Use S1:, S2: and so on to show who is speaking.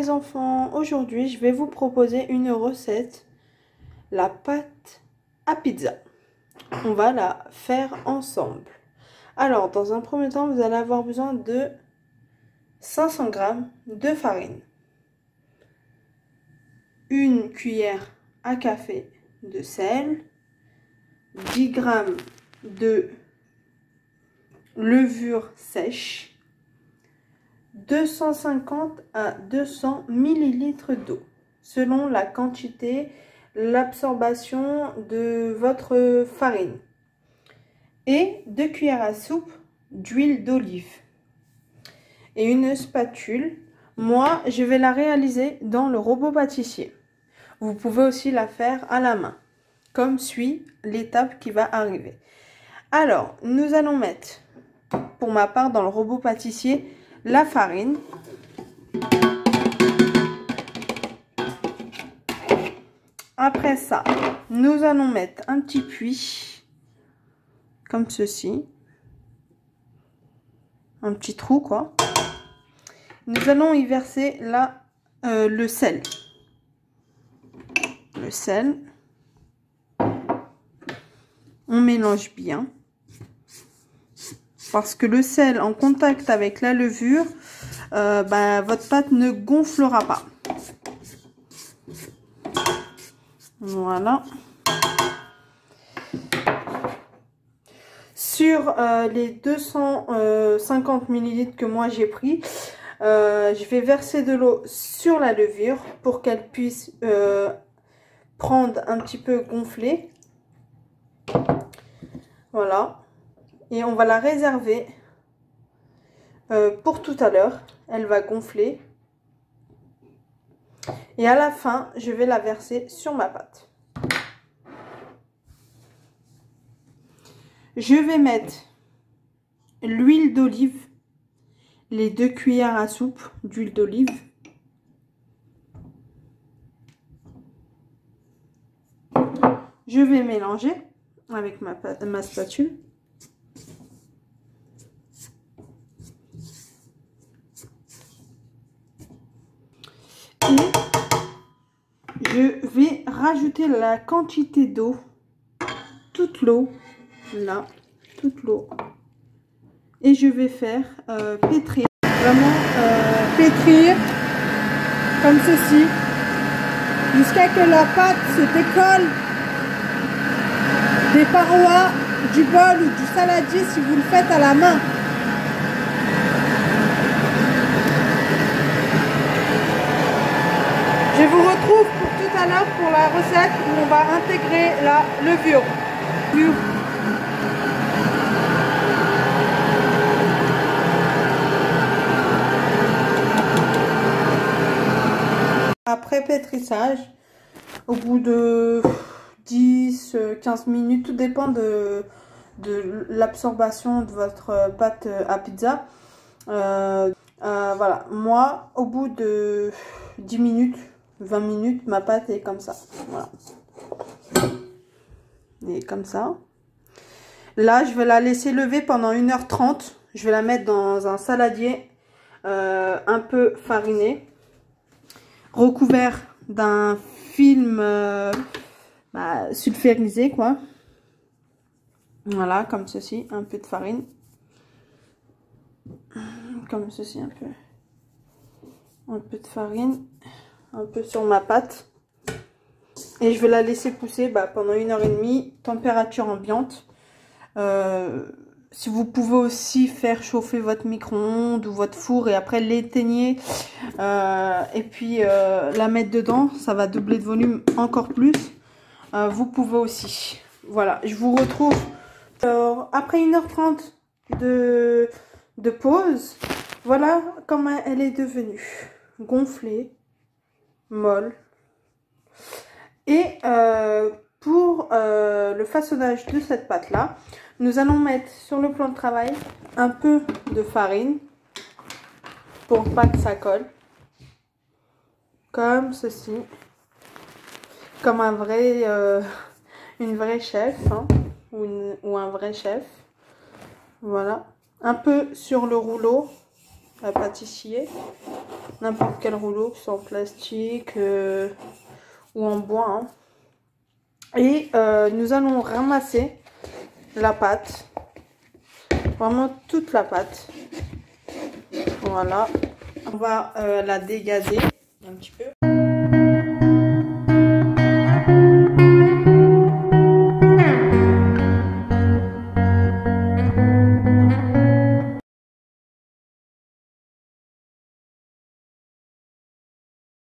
S1: Les enfants, aujourd'hui je vais vous proposer une recette, la pâte à pizza. On va la faire ensemble. Alors dans un premier temps, vous allez avoir besoin de 500 g de farine, une cuillère à café de sel, 10 g de levure sèche, 250 à 200 ml d'eau, selon la quantité, l'absorption de votre farine, et 2 cuillères à soupe d'huile d'olive et une spatule. Moi, je vais la réaliser dans le robot pâtissier. Vous pouvez aussi la faire à la main, comme suit l'étape qui va arriver. Alors, nous allons mettre, pour ma part, dans le robot pâtissier, la farine, après ça nous allons mettre un petit puits comme ceci, un petit trou quoi. Nous allons y verser là le sel, on mélange bien parce que le sel en contact avec la levure, votre pâte ne gonflera pas. Voilà. Sur les 250 ml que moi j'ai pris, je vais verser de l'eau sur la levure pour qu'elle puisse prendre un petit peu gonfler. Voilà. Et on va la réserver pour tout à l'heure. Elle va gonfler. Et à la fin, je vais la verser sur ma pâte. Je vais mettre l'huile d'olive, les 2 cuillères à soupe d'huile d'olive. Je vais mélanger avec ma spatule. Et je vais rajouter la quantité d'eau, toute l'eau, là, toute l'eau. Et je vais faire pétrir, vraiment pétrir comme ceci, jusqu'à que la pâte se décolle des parois du bol ou du saladier si vous le faites à la main. Je vous retrouve pour tout à l'heure pour la recette où on va intégrer la levure. Après pétrissage, au bout de 10-15 minutes, tout dépend de l'absorption de votre pâte à pizza. Voilà, moi, au bout de 10 minutes, 20 minutes, ma pâte est comme ça. Voilà. Et comme ça. Là, je vais la laisser lever pendant 1h30. Je vais la mettre dans un saladier un peu fariné, recouvert d'un film sulfurisé, quoi. Voilà, comme ceci, un peu de farine. Comme ceci, un peu de farine, un peu sur ma pâte. Et je vais la laisser pousser pendant 1h30, température ambiante. Si vous pouvez aussi faire chauffer votre micro-ondes ou votre four et après l'éteignez et puis la mettre dedans, ça va doubler de volume encore plus. Vous pouvez aussi. Voilà, je vous retrouve après 1h30 de pause. Voilà comment elle est devenue, gonflée, molle. Et pour le façonnage de cette pâte là, nous allons mettre sur le plan de travail un peu de farine pour pas que ça colle, comme ceci, comme un vrai une vraie chef, hein, ou un vrai chef. Voilà, un peu sur le rouleau pâtissier, n'importe quel rouleau, que ce soit en plastique ou en bois. Hein. Et nous allons ramasser la pâte, vraiment toute la pâte. Voilà, on va la dégazer un petit peu.